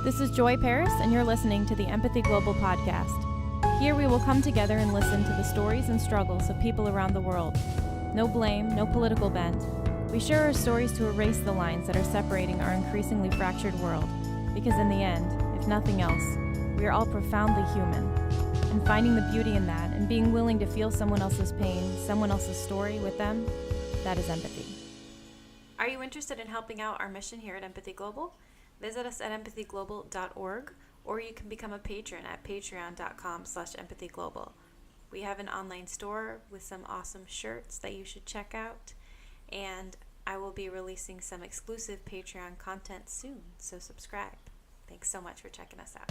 This is Joy Paris, and you're listening to the Empathy Global podcast. Here we will come together and listen to the stories and struggles of people around the world. No blame, no political bent. We share our stories to erase the lines that are separating our increasingly fractured world, because in the end, if nothing else, we are all profoundly human. And finding the beauty in that and being willing to feel someone else's pain, someone else's story with them, that is empathy. Are you interested in helping out our mission here at Empathy Global? Visit us at empathyglobal.org, or you can become a patron at patreon.com/empathyglobal. We have an online store with some awesome shirts that you should check out, and I will be releasing some exclusive Patreon content soon, so subscribe. Thanks so much for checking us out.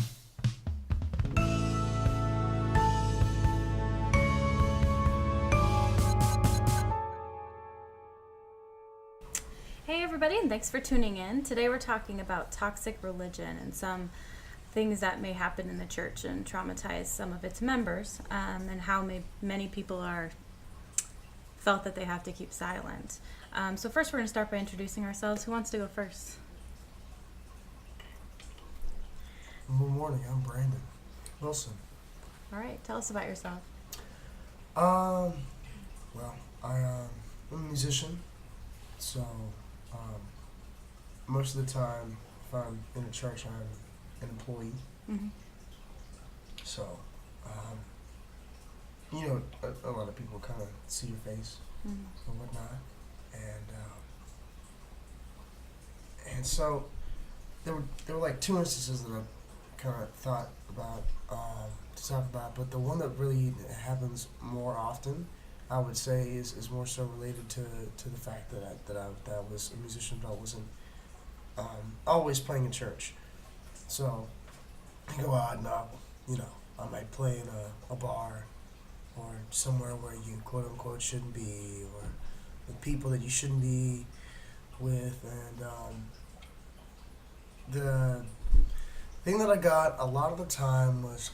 Hey everybody, and thanks for tuning in. Today we're talking about toxic religion and some things that may happen in the church and traumatize some of its members, and how many people are felt that they have to keep silent. So first we're going to start by introducing ourselves. Who wants to go first? Good morning, I'm Brandon Wilson. All right, tell us about yourself. Well, I'm a musician, so most of the time, if I'm in a church, I'm an employee. Mm-hmm. So, a lot of people kind of see your face and whatnot, and so there were like two instances that I kind of thought about to talk about, but the one that really happens more often, I would say, is more so related to the fact that I was a musician, but I wasn't always playing in church. So I go out and I might play in a bar or somewhere where you quote unquote shouldn't be, or with people that you shouldn't be with, and the thing that I got a lot of the time was,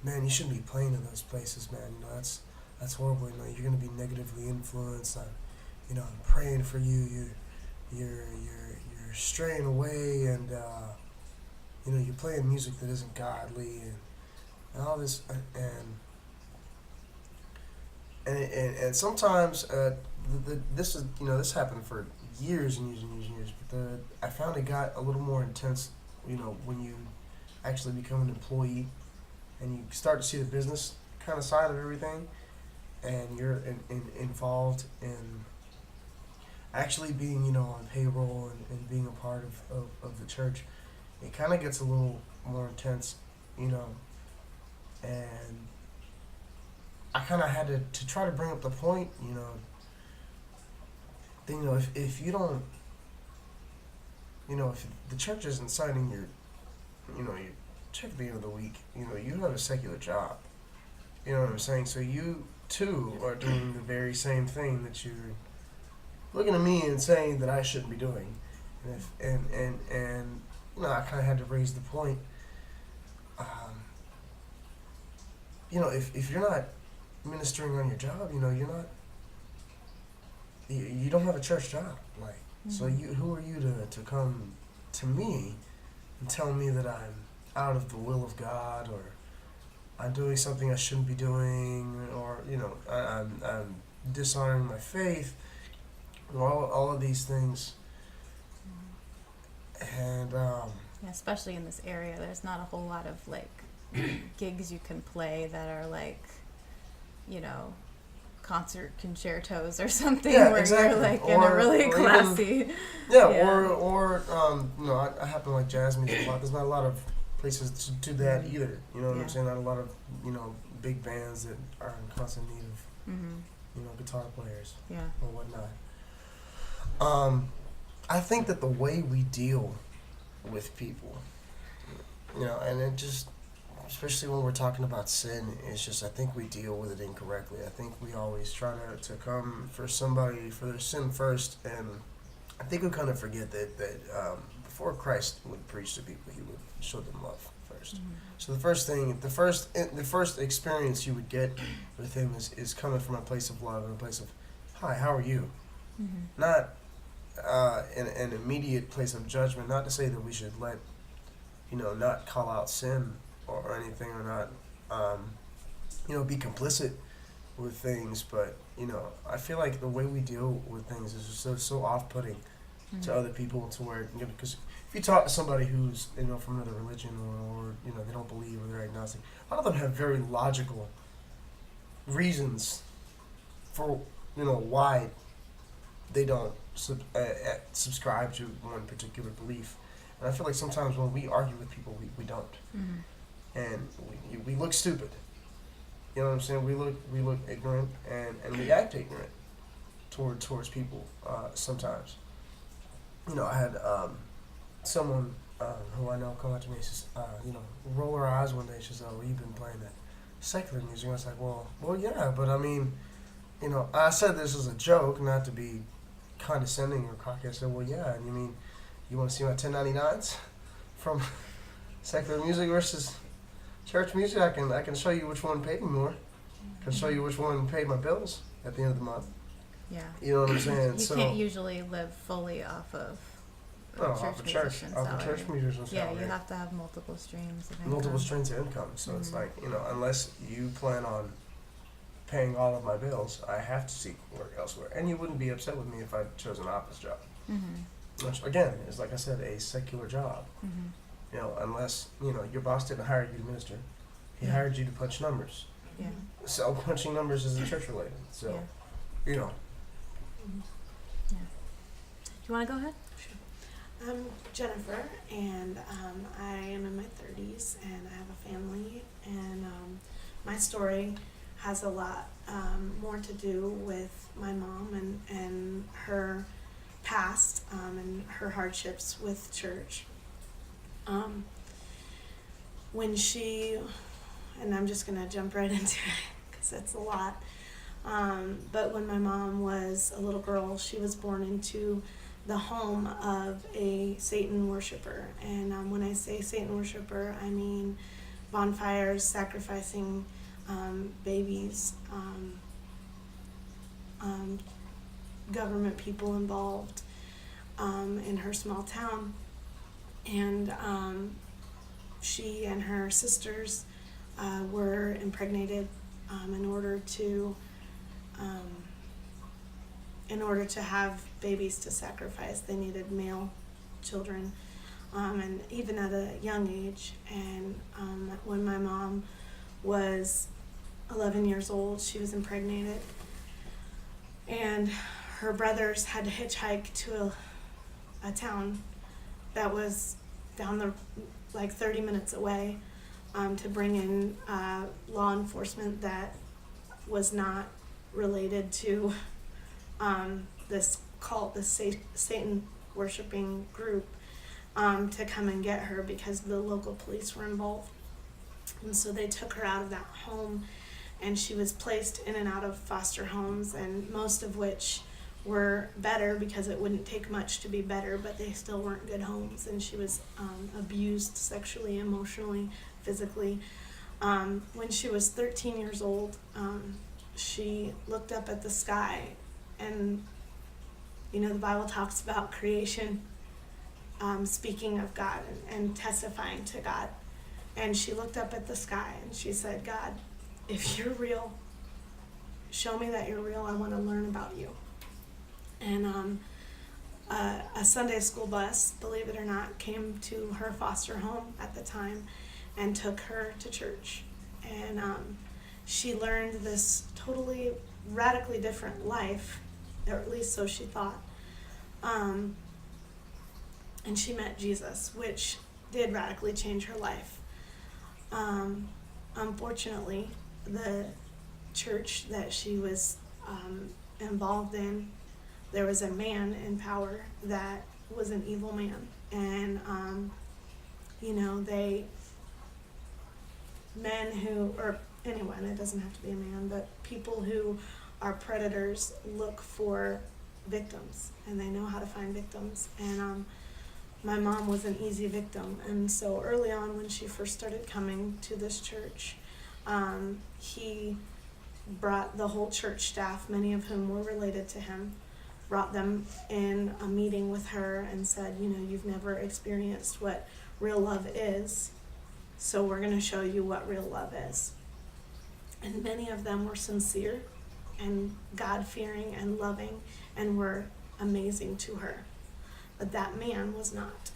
man, you shouldn't be playing in those places, man. That's horrible. You're gonna be negatively influenced. I'm praying for you. You're straying away, and you're playing music that isn't godly, and all this, and sometimes this happened for years and years and years and years. But I found it got a little more intense, when you actually become an employee and you start to see the business kind of side of everything, and you're involved in actually being, on payroll and being a part of the church. It kind of gets a little more intense, and I kind of had to try to bring up the point, if you don't, if the church isn't signing your check at the end of the week, you have a secular job. You know what I'm saying? So you too are doing the very same thing that you're looking at me and saying that I shouldn't be doing. And I kind of had to raise the point. If you're not ministering on your job, you don't have a church job. So who are you to come to me and tell me that I'm out of the will of God, or I'm doing something I shouldn't be doing, or I'm dishonoring my faith, all of these things. And Especially in this area, there's not a whole lot of gigs you can play that are concert concertos or something, where exactly. You're in a really classy. I happen to like jazz music a lot. There's not a lot of places to do that either. You know what I'm saying? Not a lot of big bands that are in constant need of guitar players or whatnot. I think that the way we deal with people, and it just, especially when we're talking about sin, it's just, I think we deal with it incorrectly. I think we always try to come for somebody for their sin first, and I think we kind of forget that before Christ would preach to people, he would show them love first. So the first experience you would get with him is coming from a place of love and a place of, hi, how are you? Not in an immediate place of judgment. Not to say that we should let not call out sin or anything, or not, be complicit with things. But, I feel like the way we deal with things is just so off-putting to other people, to where, because if you talk to somebody who's, from another religion, or they don't believe, or they're agnostic, a lot of them have very logical reasons for, why they don't subscribe to one particular belief. And I feel like sometimes when we argue with people, we don't. And we look stupid. You know what I'm saying? We look ignorant, and we act ignorant towards people sometimes. I had someone who I know come up to me and says, roll her eyes one day. She said, "Oh, you've been playing that secular music." I was like, well, yeah, but I mean, I said this as a joke, not to be condescending or cocky. I said, well, yeah, and you mean, you want to see my 1099s from secular music versus church music? I can show you which one paid me more. I can show you which one paid my bills at the end of the month. Yeah. You know what I'm saying? You can't usually live fully off of off of church musicians' Yeah, salary. you have to have multiple streams of income. Multiple streams of income. So it's like, unless you plan on paying all of my bills, I have to seek work elsewhere. And you wouldn't be upset with me if I chose an office job. Which, again, is, like I said, a secular job. Unless, your boss didn't hire you to minister. He hired you to punch numbers. Yeah. So punching numbers isn't church related. So, Yeah. Do you want to go ahead? I'm Jennifer, and I am in my 30s, and I have a family, and my story has a lot more to do with my mom and her past and her hardships with church. When she, and I'm just going to jump right into it because it's a lot, but when my mom was a little girl, she was born into the home of a Satan worshiper. And when I say Satan worshiper, I mean bonfires, sacrificing babies, government people involved in her small town. And she and her sisters were impregnated in order to have babies to sacrifice. They needed male children, and even at a young age. And when my mom was 11 years old, she was impregnated, and her brothers had to hitchhike to a town that was down the 30 minutes away to bring in law enforcement that was not related to this cult, this Satan worshiping group, to come and get her because the local police were involved. And so they took her out of that home, and she was placed in and out of foster homes, and most of which were better because it wouldn't take much to be better, but they still weren't good homes. And she was abused sexually, emotionally, physically. When she was 13 years old, she looked up at the sky, and the Bible talks about creation, speaking of God and testifying to God. And she looked up at the sky and she said, "God, if you're real, show me that you're real. I want to learn about you." And a Sunday school bus, believe it or not, came to her foster home at the time and took her to church. And she learned this totally radically different life, or at least so she thought. And she met Jesus, which did radically change her life. Unfortunately, the church that she was involved in, there was a man in power that was an evil man. And, men who, or anyone, it doesn't have to be a man, but people who are predators look for victims, and they know how to find victims. And my mom was an easy victim. And so early on, when she first started coming to this church, he brought the whole church staff, many of whom were related to him, brought them in a meeting with her and said, you've never experienced what real love is, so we're going to show you what real love is. And many of them were sincere and God-fearing and loving and were amazing to her. But that man was not.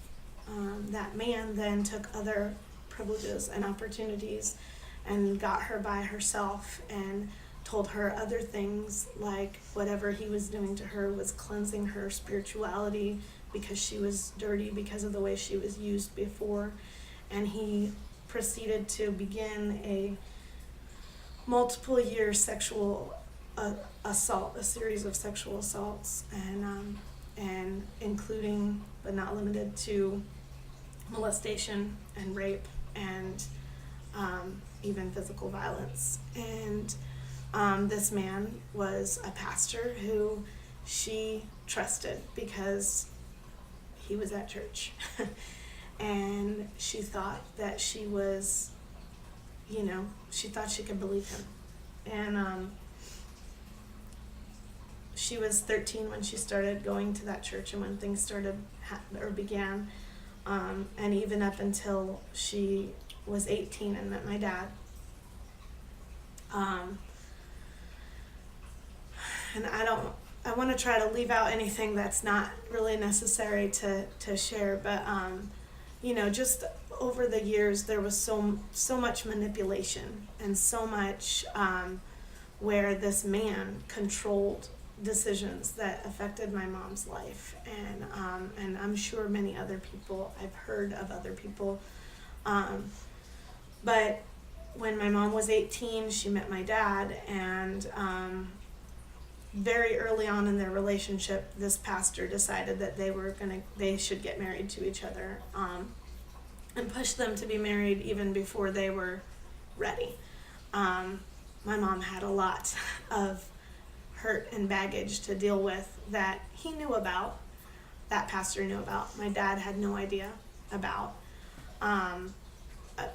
That man then took other privileges and opportunities and got her by herself and told her other things, like whatever he was doing to her was cleansing her spirituality because she was dirty because of the way she was used before. And he proceeded to begin a multiple year sexual assault, a series of sexual assaults, and including but not limited to molestation and rape and even physical violence. And this man was a pastor who she trusted because he was at church. And she thought that she was, she thought she could believe him. And she was 13 when she started going to that church and when things began. And even up until she was 18 and met my dad. And I want to try to leave out anything that's not really necessary to share, but just over the years there was so much manipulation and so much where this man controlled decisions that affected my mom's life, and I'm sure many other people. I've heard of other people, but when my mom was 18, she met my dad, and very early on in their relationship, this pastor decided that they should get married to each other, and pushed them to be married even before they were ready. My mom had a lot of hurt and baggage to deal with that he knew about, that pastor knew about. My dad had no idea about.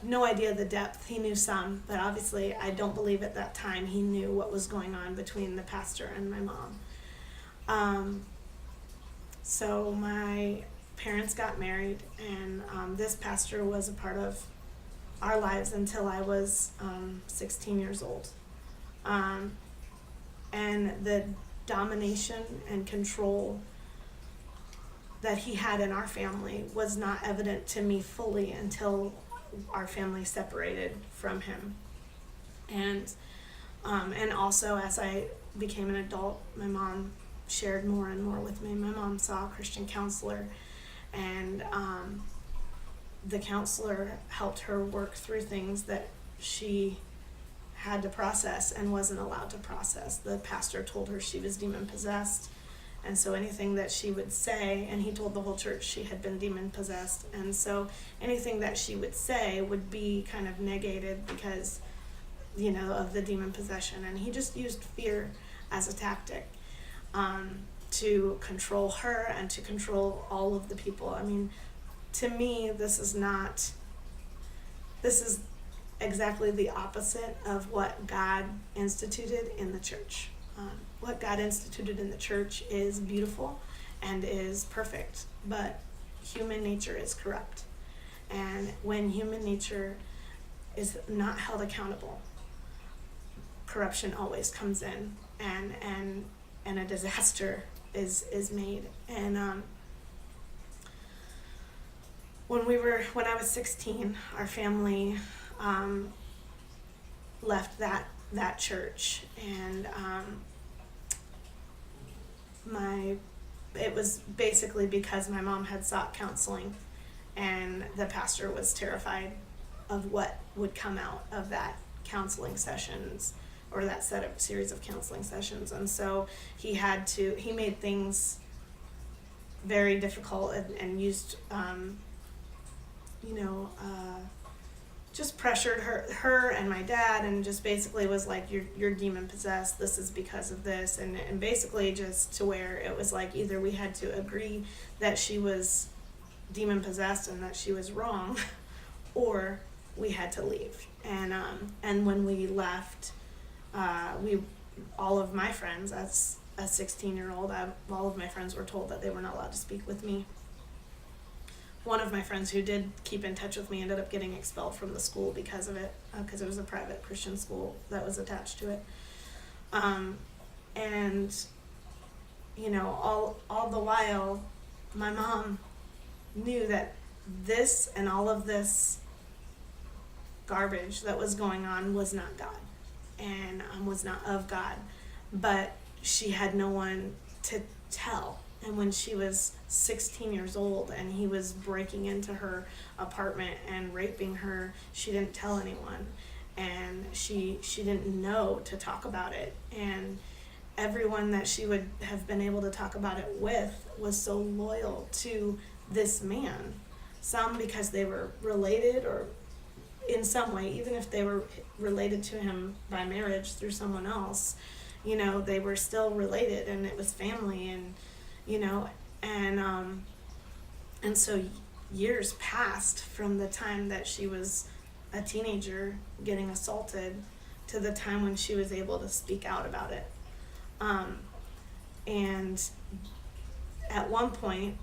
No idea the depth. He knew some, but obviously I don't believe at that time he knew what was going on between the pastor and my mom. So my parents got married, and this pastor was a part of our lives until I was 16 years old. And the domination and control that he had in our family was not evident to me fully until our family separated from him. And also as I became an adult, my mom shared more and more with me. My mom saw a Christian counselor, and the counselor helped her work through things that she had to process and wasn't allowed to process. The pastor told her she was demon possessed, and so anything that she would say, and he told the whole church she had been demon possessed, and so anything that she would say would be kind of negated because of the demon possession. And he just used fear as a tactic to control her and to control all of the people. I mean, to me, this is exactly the opposite of what God instituted in the church. What God instituted in the church is beautiful and is perfect, but human nature is corrupt. And when human nature is not held accountable, corruption always comes in, and a disaster is made. And when I was 16, our family left that church, and it was basically because my mom had sought counseling, and the pastor was terrified of what would come out of that counseling sessions, or that series of counseling sessions. And so he made things very difficult, and used just pressured her and my dad, and just basically was like, you're demon possessed, this is because of this, and basically just to where it was like either we had to agree that she was demon possessed and that she was wrong, or we had to leave. And when we left, all of my friends, as a 16-year-old, all of my friends were told that they were not allowed to speak with me. one of my friends who did keep in touch with me ended up getting expelled from the school because of it, because it was a private Christian school that was attached to it. And, you know, all the while, my mom knew that this and all of this garbage that was going on was not God and was not of God, but she had no one to tell. And when she was 16 years old and he was breaking into her apartment and raping her, she didn't tell anyone, and she didn't know to talk about it. And everyone that she would have been able to talk about it with was so loyal to this man, some because they were related or in some way, even if they were related to him by marriage through someone else, you know, they were still related, and it was family. And you know, and so years passed from the time that she was a teenager getting assaulted to the time when she was able to speak out about it. And at one point,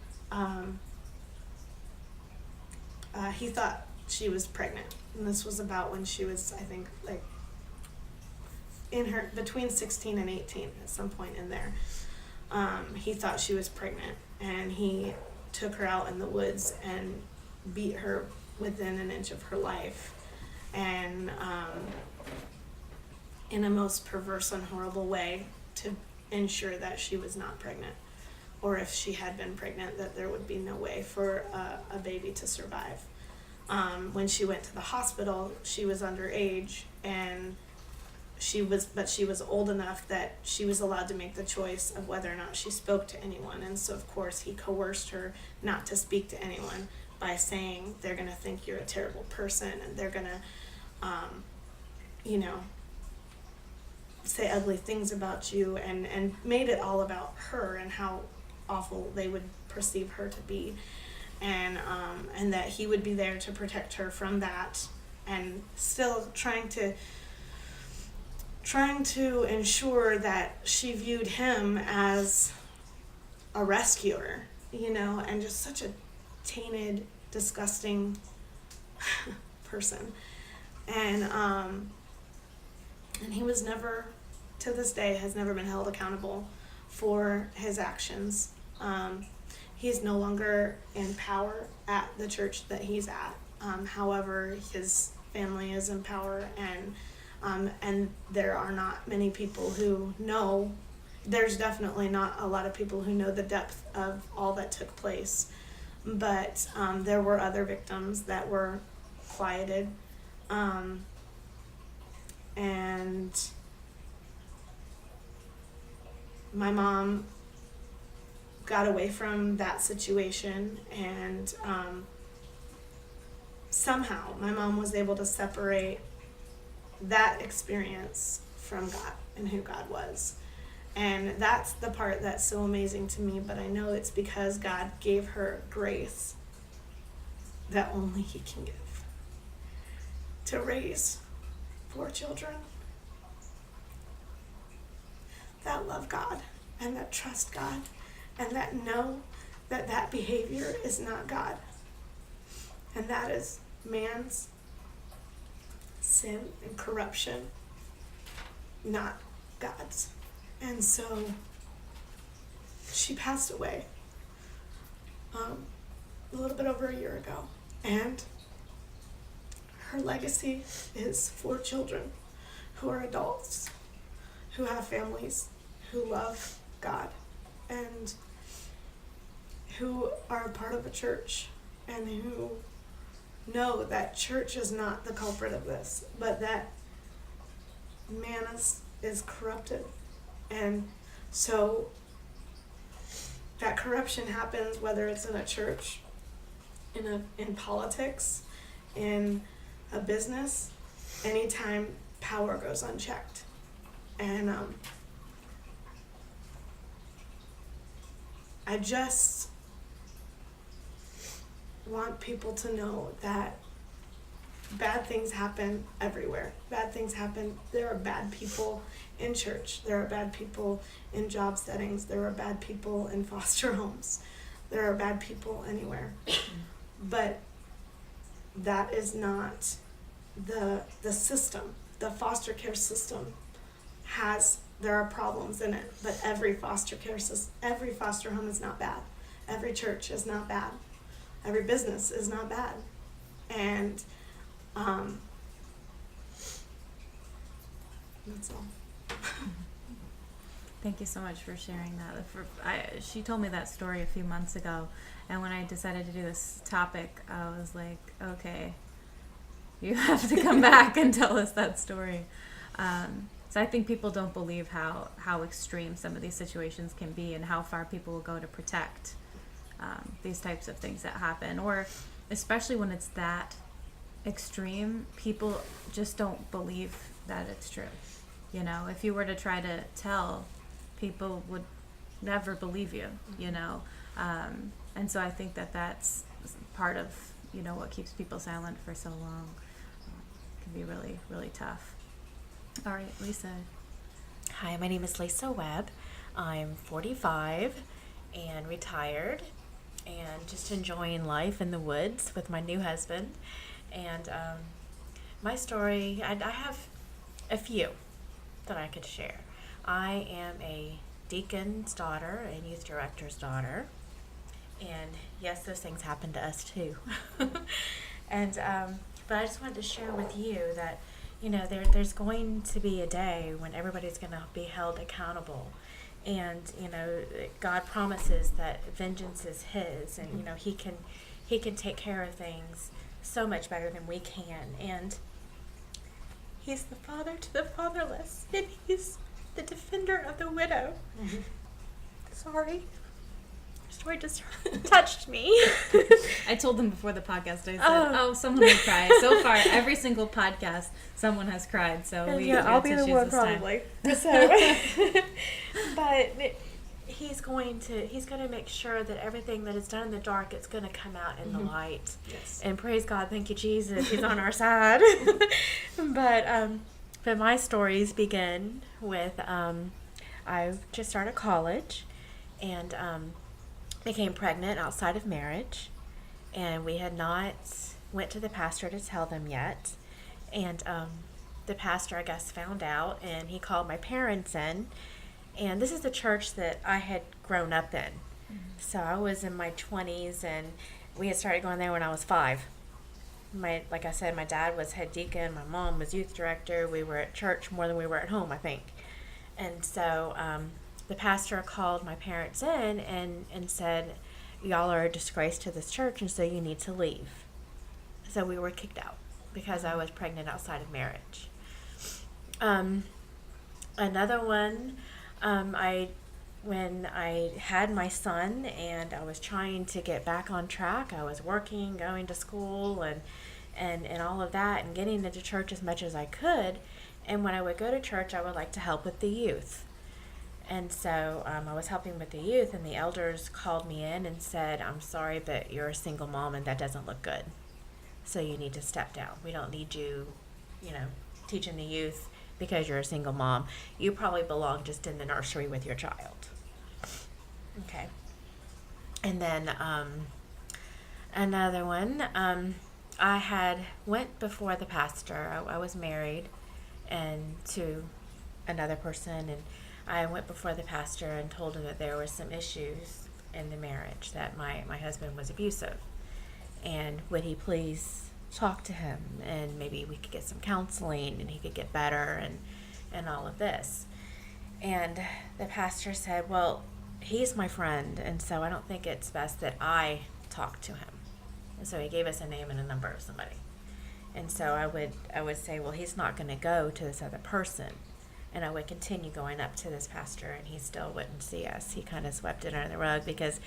he thought she was pregnant, and this was about when she was, I think, like in her between 16 and 18, at some point in there. He thought she was pregnant, and he took her out in the woods and beat her within an inch of her life, and in a most perverse and horrible way, to ensure that she was not pregnant, or if she had been pregnant, that there would be no way for a baby to survive. When she went to the hospital, she was underage, and she was old enough that she was allowed to make the choice of whether or not she spoke to anyone. And so, of course, he coerced her not to speak to anyone by saying they're going to think you're a terrible person, and they're going to, you know, say ugly things about you, and made it all about her and how awful they would perceive her to be. And that he would be there to protect her from that, and still trying to ensure that she viewed him as a rescuer, you know, and just such a tainted, disgusting person. And he was never, to this day, has never been held accountable for his actions. He's no longer in power at the church that he's at. However, his family is in power, and there are not many people who know. There's definitely not a lot of people who know the depth of all that took place, but there were other victims that were quieted, and my mom got away from that situation, and somehow my mom was able to separate that experience from God and who God was. And that's the part that's so amazing to me, but I know it's because God gave her grace that only he can give to raise 4 children that love God and that trust God and that know that that behavior is not God, and that is man's sin and corruption, not God's. And so she passed away a little bit over a year ago, and her legacy is 4 children who are adults, who have families, who love God, and who are a part of a church, and who know that church is not the culprit of this, but that man is corrupted. And so that corruption happens whether it's in a church, in politics, in a business, anytime power goes unchecked. And I just want people to know that bad things happen everywhere. Bad things happen. There are bad people in church. There are bad people in job settings. There are bad people in foster homes. There are bad people anywhere. but that is not the system. The foster care system there are problems in it, but every foster home is not bad. Every church is not bad. Every business is not bad. And that's all. Thank you so much for sharing that. She told me that story a few months ago, and when I decided to do this topic, I was like, okay, you have to come back and tell us that story. So I think people don't believe how extreme some of these situations can be and how far people will go to protect these types of things that happen, or especially when it's that extreme, people just don't believe that it's true. You know, if you were to try to tell, people would never believe you, you know. And so I think that's part of, you know, what keeps people silent for so long. It can be really, really tough. All right, Lisa. Hi, my name is Lisa Webb. I'm 45 and retired and just enjoying life in the woods with my new husband. And my story, I have a few that I could share. I am a deacon's daughter and youth director's daughter. And yes, those things happen to us too. And but I just wanted to share with you that, you know, there's going to be a day when everybody's going to be held accountable. And, you know, God promises that vengeance is his, and, you know, he can take care of things so much better than we can. And he's the father to the fatherless, and he's the defender of the widow. Mm-hmm. Sorry. Story just touched me. I told them before the podcast, I said, someone will cry. So far, every single podcast, someone has cried. So I'll be the one probably. So, but he's going to make sure that everything that is done in the dark, it's going to come out in the light. Yes. And praise God, thank you, Jesus, he's on our side. But my stories begin with I just started college, and became pregnant outside of marriage, and we had not went to the pastor to tell them yet. And the pastor, I guess, found out, and he called my parents in. And this is the church that I had grown up in. Mm-hmm. So I was in my 20s, and we had started going there when I was 5. Like I said, my dad was head deacon, my mom was youth director. We were at church more than we were at home, I think. And so the pastor called my parents in and said, y'all are a disgrace to this church, and so you need to leave. So we were kicked out because I was pregnant outside of marriage. Another one, when I had my son and I was trying to get back on track, I was working, going to school, and all of that, and getting into church as much as I could. And when I would go to church, I would like to help with the youth. And so I was helping with the youth, and the elders called me in and said, I'm sorry, but you're a single mom, and that doesn't look good. So you need to step down. We don't need you, teaching the youth because you're a single mom. You probably belong just in the nursery with your child. Okay. And then another one, I had went before the pastor. I was married and to another person, and I went before the pastor and told him that there were some issues in the marriage, that my husband was abusive, and would he please talk to him, and maybe we could get some counseling and he could get better, and all of this. And the pastor said, well, he's my friend, and so I don't think it's best that I talk to him. And so he gave us a name and a number of somebody. And so I would say, well, he's not going to go to this other person. And I would continue going up to this pastor, and he still wouldn't see us. He kind of swept it under the rug because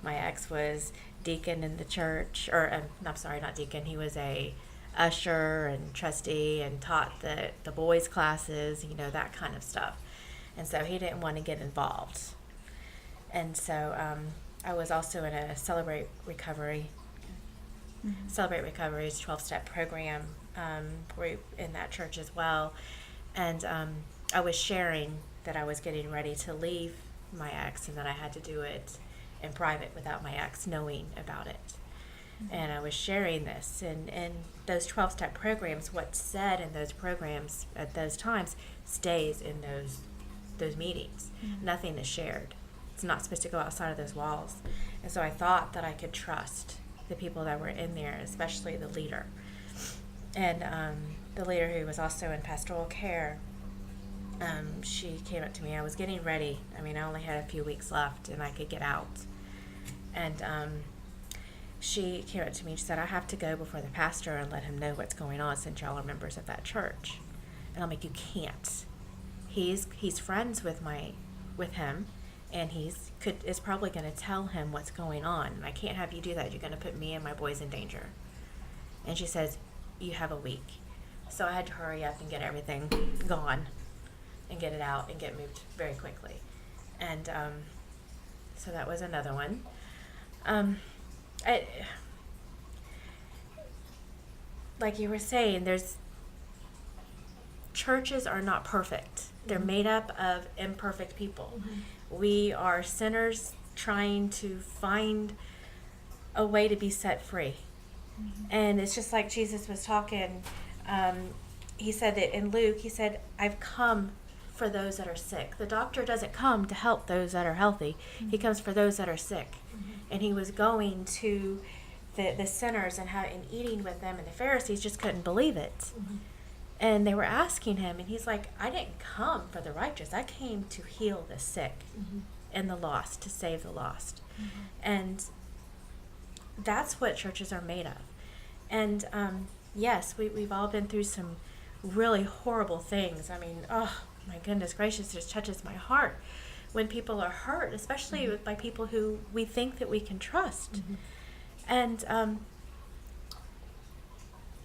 my ex was deacon in the church, or I'm sorry, not deacon. He was a usher and trustee and taught the boys' classes, that kind of stuff. And so he didn't want to get involved. And so I was also in a Celebrate Recovery. Mm-hmm. Celebrate Recovery's 12-step program in that church as well. And I was sharing that I was getting ready to leave my ex, and that I had to do it in private without my ex knowing about it. and I was sharing this, and those 12-step programs, what's said in those programs at those times stays in those meetings. Nothing is shared. It's not supposed to go outside of those walls. And so I thought that I could trust the people that were in there, especially the leader. And the leader, who was also in pastoral care, she came up to me. I was getting ready. I mean, I only had a few weeks left and I could get out. And she came up to me and she said, I have to go before the pastor and let him know what's going on, since y'all are members of that church. And I'm like, you can't. He's friends with him, and is probably going to tell him what's going on. And I can't have you do that. You're going to put me and my boys in danger. And she says, you have a week. So I had to hurry up and get everything gone and get it out and get moved very quickly. And so that was another one. Like you were saying, churches are not perfect. They're made up of imperfect people. We are sinners trying to find a way to be set free. And it's just like Jesus was talking. He said that in Luke, he said, I've come for those that are sick. The doctor doesn't come to help those that are healthy. He comes for those that are sick. And he was going to the sinners and eating with them, and the Pharisees just couldn't believe it. And they were asking him, and he's like, I didn't come for the righteous. I came to heal the sick and the lost, to save the lost. And that's what churches are made of. And yes, we've all been through some really horrible things. I mean, oh my goodness gracious, it just touches my heart when people are hurt, especially by people who we think that we can trust. And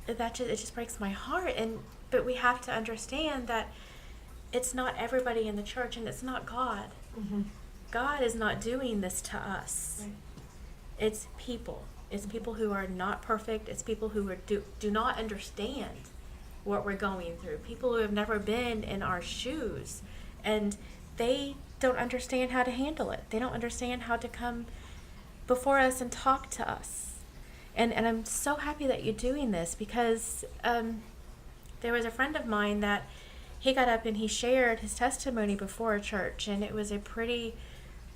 it just breaks my heart. But we have to understand that it's not everybody in the church, and it's not God. God is not doing this to us. Right. It's people. It's people who are not perfect. It's people who do not understand what we're going through. People who have never been in our shoes, and they don't understand how to handle it. They don't understand how to come before us and talk to us. And I'm so happy that you're doing this, because there was a friend of mine that he got up and he shared his testimony before a church, and it was a pretty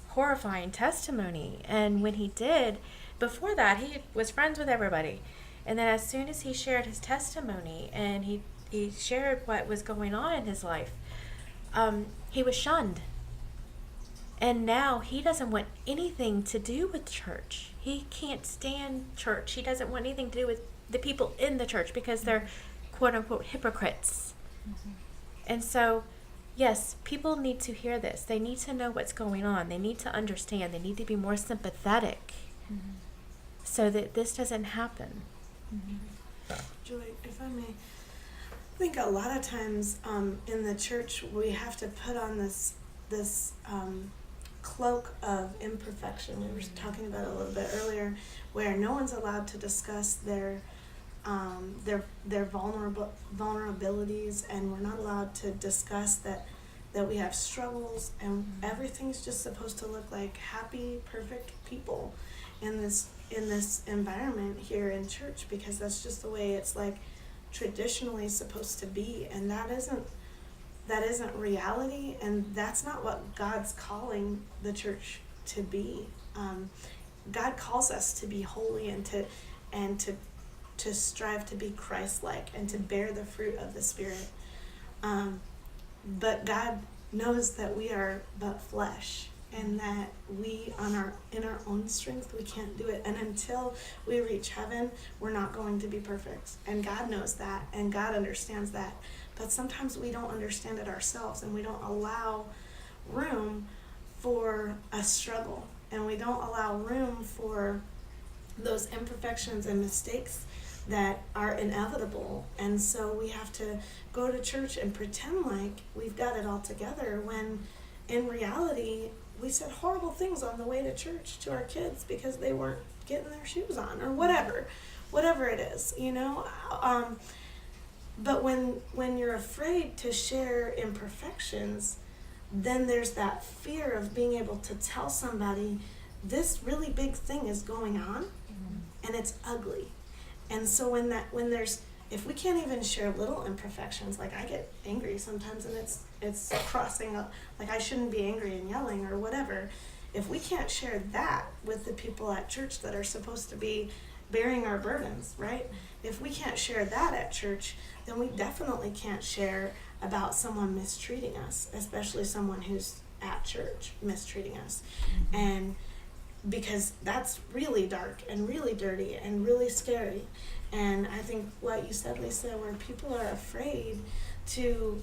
horrifying testimony. And when he did, before that, he was friends with everybody. And then as soon as he shared his testimony and he shared what was going on in his life, he was shunned. And now he doesn't want anything to do with church. He can't stand church. He doesn't want anything to do with the people in the church, because they're quote unquote hypocrites. And so, yes, people need to hear this. They need to know what's going on. They need to understand. They need to be more sympathetic so that this doesn't happen. Julie, if I may, I think a lot of times in the church we have to put on this cloak of imperfection. We were talking about it a little bit earlier, where no one's allowed to discuss their vulnerabilities, and we're not allowed to discuss that we have struggles, and everything's just supposed to look like happy, perfect people in this environment here in church, because that's just the way it's like traditionally supposed to be, and that isn't reality, and that's not what God's calling the church to be. God calls us to be holy and to strive to be Christ-like and to bear the fruit of the Spirit. But God knows that we are but flesh, and that we in our own strength we can't do it, and until we reach heaven we're not going to be perfect, and God knows that, and God understands that. But sometimes we don't understand it ourselves, and we don't allow room for a struggle, and we don't allow room for those imperfections and mistakes that are inevitable. And so we have to go to church and pretend like we've got it all together, when in reality we said horrible things on the way to church to our kids because they weren't getting their shoes on, or whatever it is, but when you're afraid to share imperfections, then there's that fear of being able to tell somebody this really big thing is going on, and it's ugly. And so when there's, if we can't even share little imperfections, like I get angry sometimes and it's crossing up, like I shouldn't be angry and yelling or whatever. If we can't share that with the people at church that are supposed to be bearing our burdens, right? If we can't share that at church, then we definitely can't share about someone mistreating us, especially someone who's at church mistreating us. And because that's really dark and really dirty and really scary. And I think what you said, Lisa, where people are afraid to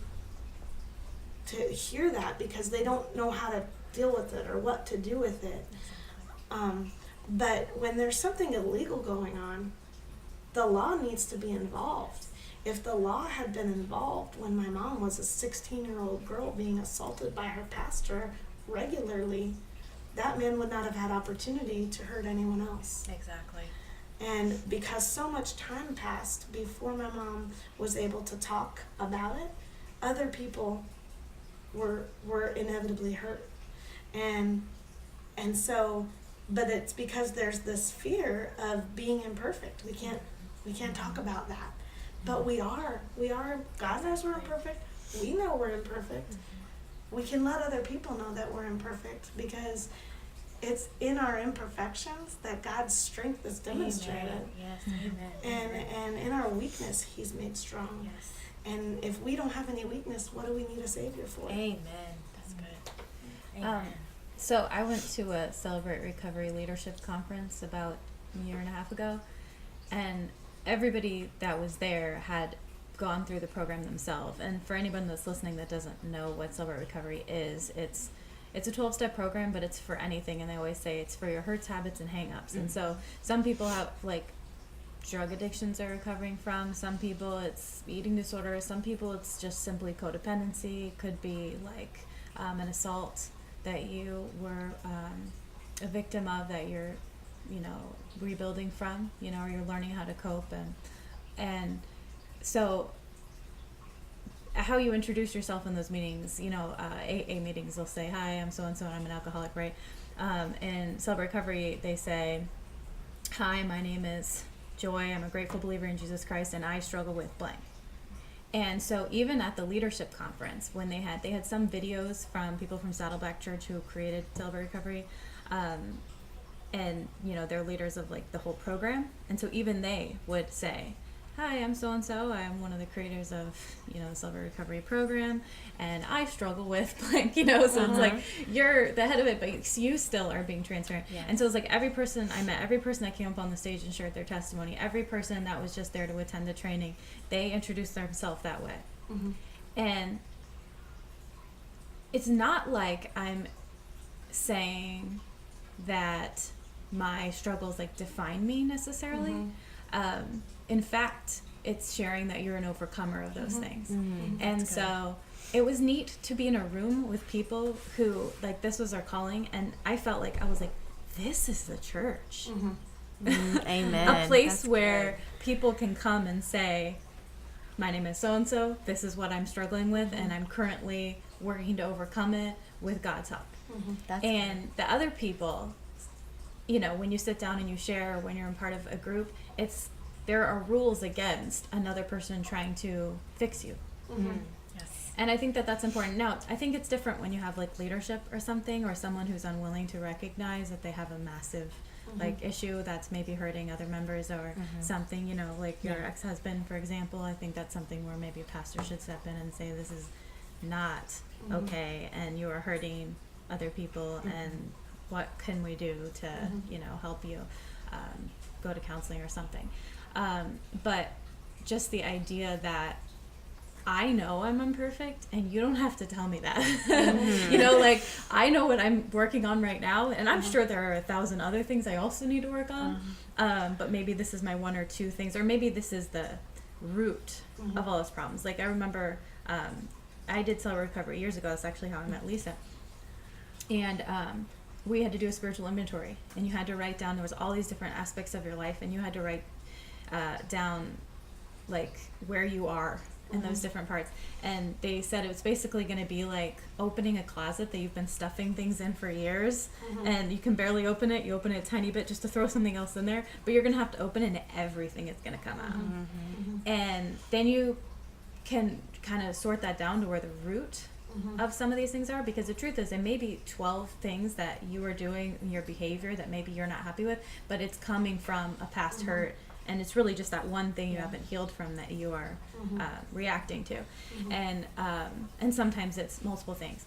hear that because they don't know how to deal with it or what to do with it. But when there's something illegal going on, the law needs to be involved. If the law had been involved when my mom was a 16-year-old girl being assaulted by her pastor regularly, that man would not have had opportunity to hurt anyone else. Exactly. And because so much time passed before my mom was able to talk about it, other people were inevitably hurt. And so, but it's because there's this fear of being imperfect. We can't talk about that. But we are. God knows we're imperfect. We know we're imperfect. We can let other people know that we're imperfect because it's in our imperfections that God's strength is demonstrated. Amen. Yes, amen. And in our weakness, He's made strong. Yes. And if we don't have any weakness, what do we need a Savior for? Amen. That's good. Amen. So I went to a Celebrate Recovery Leadership Conference about a year and a half ago, and everybody that was there had gone through the program themselves. And for anyone that's listening that doesn't know what Celebrate Recovery is, it's a 12-step program, but it's for anything. And they always say it's for your hurts, habits, and hang-ups. And so some people have like drug addictions they're recovering from. Some people it's eating disorders. Some people it's just simply codependency. It could be like an assault that you were a victim of that you're, rebuilding from, or you're learning how to cope. And so how you introduce yourself in those meetings, AA meetings, they'll say, hi, I'm so-and-so, and I'm an alcoholic, right? In Celebrate Recovery, they say, hi, my name is Joy, I'm a grateful believer in Jesus Christ, and I struggle with blank. And so even at the leadership conference, when they had some videos from people from Saddleback Church who created Celebrate Recovery, and they're leaders of like the whole program. And so even they would say, hi, I'm so-and-so, I'm one of the creators of, the Celebrate Recovery program, and I struggle with blank, so it's like, you're the head of it, but you still are being transparent. Yes. And so it's like every person that came up on the stage and shared their testimony, every person that was just there to attend the training, they introduced themselves that way. Mm-hmm. And it's not like I'm saying that my struggles like define me necessarily. In fact, it's sharing that you're an overcomer of those things. And so it was neat to be in a room with people who, like, this was our calling, and I felt like, I was like, this is the church. Amen. A place That's where good. people can come and say, my name is so-and-so, this is what I'm struggling with, and I'm currently working to overcome it with God's help. That's And the other people, when you sit down and you share, or when you're in part of a group, there are rules against another person trying to fix you. Yes. And I think that that's important. Now, I think it's different when you have like leadership or something, or someone who's unwilling to recognize that they have a massive like issue that's maybe hurting other members or something, like your ex-husband, for example. I think that's something where maybe a pastor should step in and say, this is not okay, and you are hurting other people, and what can we do to, help you go to counseling or something. But just the idea that I know I'm imperfect and you don't have to tell me that. Like I know what I'm working on right now, and I'm sure there are 1,000 other things I also need to work on. But maybe this is my one or two things, or maybe this is the root of all those problems. Like I remember I did Celebrate Recovery years ago. That's actually how I met Lisa. And we had to do a spiritual inventory, and you had to write down, there was all these different aspects of your life, and you had to write down like where you are in those different parts. And they said it was basically going to be like opening a closet that you've been stuffing things in for years, and you can barely open it. You open it a tiny bit just to throw something else in there, but you're going to have to open it and everything is going to come out. And then you can kind of sort that down to where the root of some of these things are, because the truth is there may be 12 things that you are doing in your behavior that maybe you're not happy with, but it's coming from a past hurt, and it's really just that one thing you haven't healed from that you are reacting to. And sometimes it's multiple things.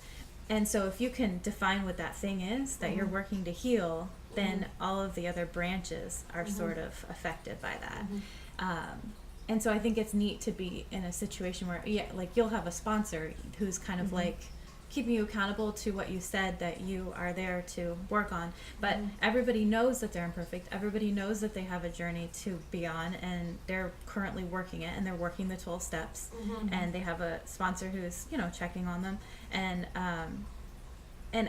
And so if you can define what that thing is that you're working to heal, then all of the other branches are sort of affected by that. And so I think it's neat to be in a situation where, like you'll have a sponsor who's kind of like keeping you accountable to what you said that you are there to work on. But everybody knows that they're imperfect. Everybody knows that they have a journey to be on, and they're currently working it, and they're working the 12 steps. And they have a sponsor who's, checking on them. And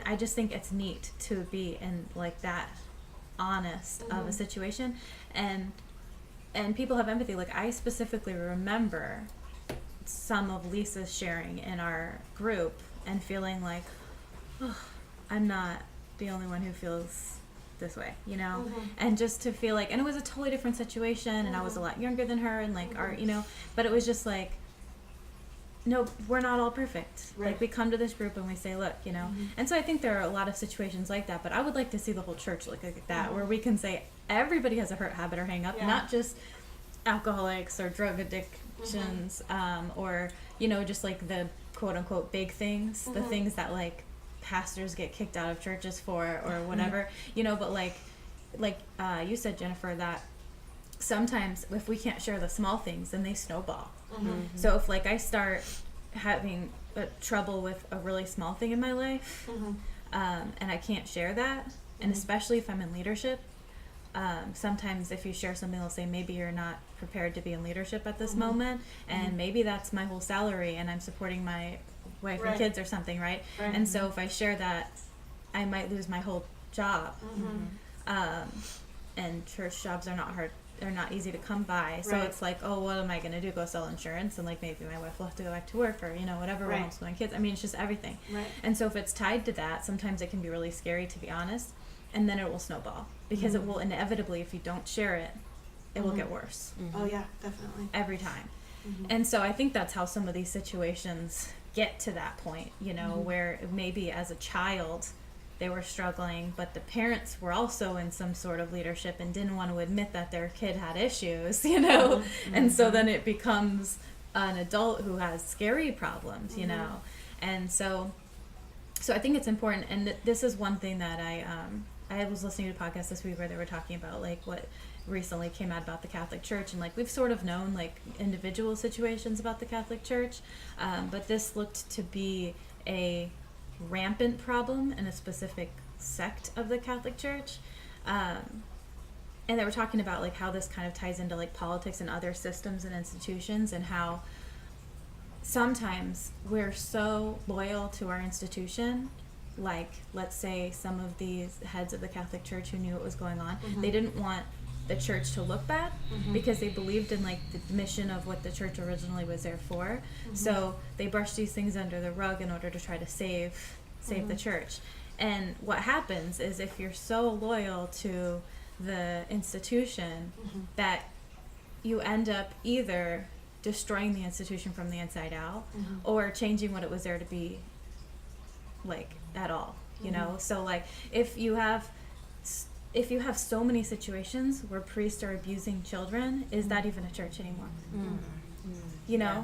I just think it's neat to be in like that honest of a situation. And people have empathy. Like, I specifically remember some of Lisa's sharing in our group and feeling like, oh, I'm not the only one who feels this way, and just to feel like, and it was a totally different situation, and I was a lot younger than her, and like our, but it was just like, no, we're not all perfect. Right. Like, we come to this group and we say, look, and so I think there are a lot of situations like that, but I would like to see the whole church look like that, where we can say everybody has a hurt, habit, or hang up, not just alcoholics or drug addictions, or, just like the quote unquote big things, the things that like pastors get kicked out of churches for, or whatever, but like you said, Jennifer, that sometimes if we can't share the small things, then they snowball. So if like I start having trouble with a really small thing in my life, and I can't share that, and especially if I'm in leadership, sometimes if you share something, they'll say maybe you're not prepared to be in leadership at this moment, and maybe that's my whole salary and I'm supporting my wife and kids or something, right? And so if I share that, I might lose my whole job. And church jobs are not hard, they're not easy to come by, so it's like, oh, what am I going to do, go sell insurance, and like maybe my wife will have to go back to work, or whatever, we're homeschooling kids. I mean, it's just everything, and so if it's tied to that, sometimes it can be really scary, to be honest, and then it will snowball, because it will inevitably, if you don't share it, it will get worse. Oh yeah, definitely. Every time. And so I think that's how some of these situations get to that point, where maybe as a child they were struggling, but the parents were also in some sort of leadership and didn't want to admit that their kid had issues, and so then it becomes an adult who has scary problems, and so I think it's important, and this is one thing that I was listening to a podcast this week where they were talking about like what recently came out about the Catholic Church, and like we've sort of known like individual situations about the Catholic Church, but this looked to be a rampant problem in a specific sect of the Catholic Church, and they were talking about like how this kind of ties into like politics and other systems and institutions, and how sometimes we're so loyal to our institution, like let's say some of these heads of the Catholic Church who knew what was going on, they didn't want the church to look bad, because they believed in like the mission of what the church originally was there for, so they brushed these things under the rug in order to try to save the church. And what happens is, if you're so loyal to the institution, that you end up either destroying the institution from the inside out, or changing what it was there to be like at all, so like if you have so many situations where priests are abusing children, is that even a church anymore?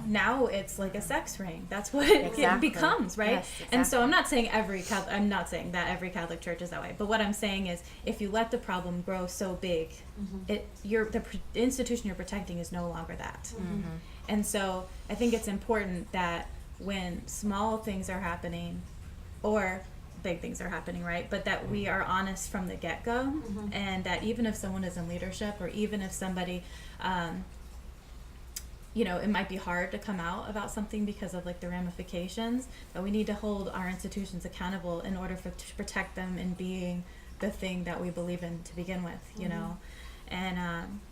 Now it's like a sex ring. That's what it becomes, right? Yes, exactly. And so I'm not saying I'm not saying that every Catholic church is that way, but what I'm saying is, if you let the problem grow so big, the institution you're protecting is no longer that. And so I think it's important that when small things are happening, or big things are happening, right? But that we are honest from the get-go, and that even if someone is in leadership, or even if somebody, it might be hard to come out about something because of like the ramifications, but we need to hold our institutions accountable in order to protect them in being the thing that we believe in to begin with, and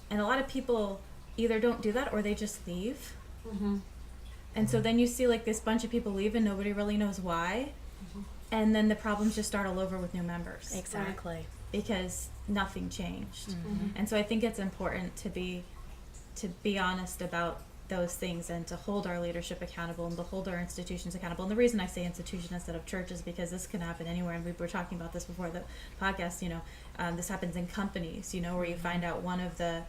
a lot of people either don't do that, or they just leave. And so then you see like this bunch of people leave and nobody really knows why. And then the problems just start all over with new members. Exactly. Because nothing changed. Mm-hmm. And so I think it's important to be honest about those things and to hold our leadership accountable and to hold our institutions accountable. And the reason I say institution instead of church is because this can happen anywhere. And we were talking about this before the podcast, this happens in companies, where you find out one of the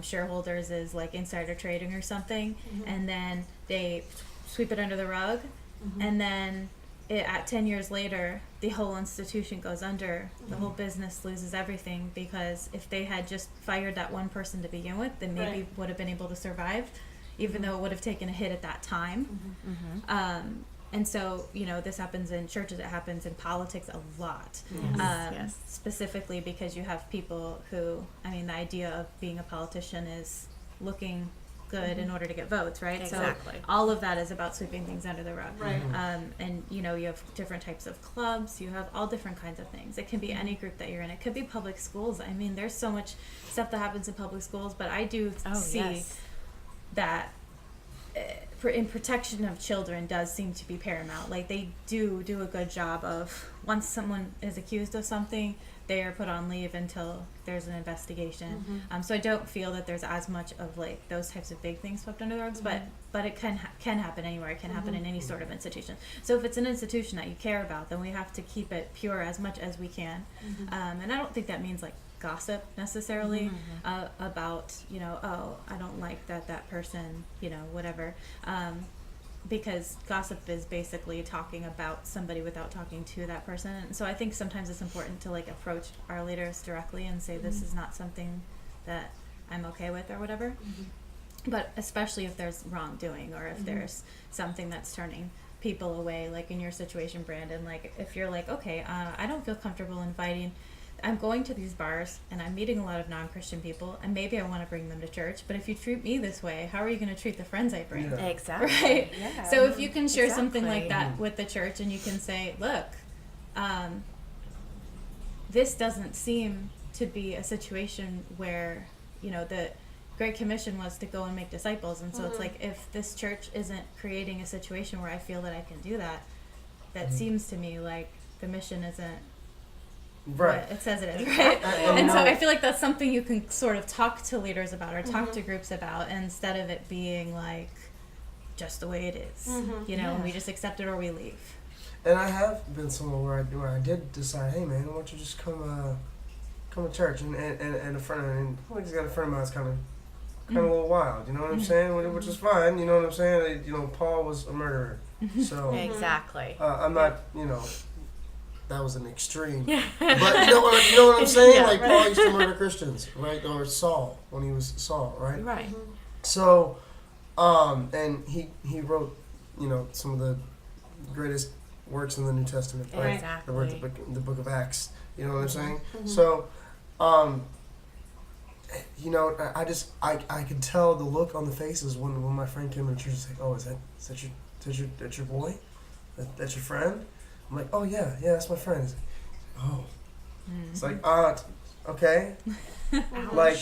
shareholders is like insider trading or something, and then they sweep it under the rug, and then at 10 years later, the whole institution goes under, the whole business loses everything, because if they had just fired that one person to begin with, then maybe would have been able to survive, even though it would have taken a hit at that time. And so, this happens in churches, it happens in politics a lot. Yes. Specifically because you have people who, the idea of being a politician is looking good in order to get votes, right? Exactly. So all of that is about sweeping things under the rug. Right. And you have different types of clubs, you have all different kinds of things. It can be any group that you're in. It could be public schools. There's so much stuff that happens in public schools, but I do see that in protection of children does seem to be paramount. Like they do a good job of, once someone is accused of something, they are put on leave until there's an investigation. So I don't feel that there's as much of like those types of big things swept under the rugs, but it can happen anywhere. It can happen in any sort of institution. So if it's an institution that you care about, then we have to keep it pure as much as we can. And I don't think that means like gossip necessarily about, I don't like that person, whatever. Because gossip is basically talking about somebody without talking to that person. And so I think sometimes it's important to like approach our leaders directly and say, this is not something that I'm okay with or whatever. But especially if there's wrongdoing or if there's something that's turning people away, like in your situation, Brandon, like if you're like, okay, I don't feel comfortable I'm going to these bars and I'm meeting a lot of non-Christian people and maybe I want to bring them to church, but if you treat me this way, how are you going to treat the friends I bring? Yeah. Exactly. Right? Yeah. So if you can share something Exactly. like that with the church and you can say, look, this doesn't seem to be a situation where, the Great Commission was to go and make disciples, and so it's like, if this church isn't creating a situation where I feel that I can do that, that seems to me like the mission isn't Right. what it says it is, right? And And so I feel like that's something you can sort of talk to leaders about or talk to groups about, instead of it being like just the way it is, and we just accept it or we leave. And I have been somewhere where I did decide, hey man, why don't you just come to church? And a friend of mine, I just got a friend of mine that's kind of a little wild, you know what I'm saying? Which is fine, you know what I'm saying? Paul was a murderer, so Exactly. I'm not, that was an extreme. But you know what I'm saying? Yeah, like right. Paul used to murder Christians, right? Or Saul when he was Saul, right? Right. So, and he wrote, some of the greatest works in the New Testament, right? Exactly. He wrote the book of Acts. You know what I'm saying? So, I could tell the look on the faces when my friend came in the church and said, "Oh, is that your boy? That's your friend?" I'm like, "Oh yeah, that's my friend." He's like, "Oh," it's like, okay, like,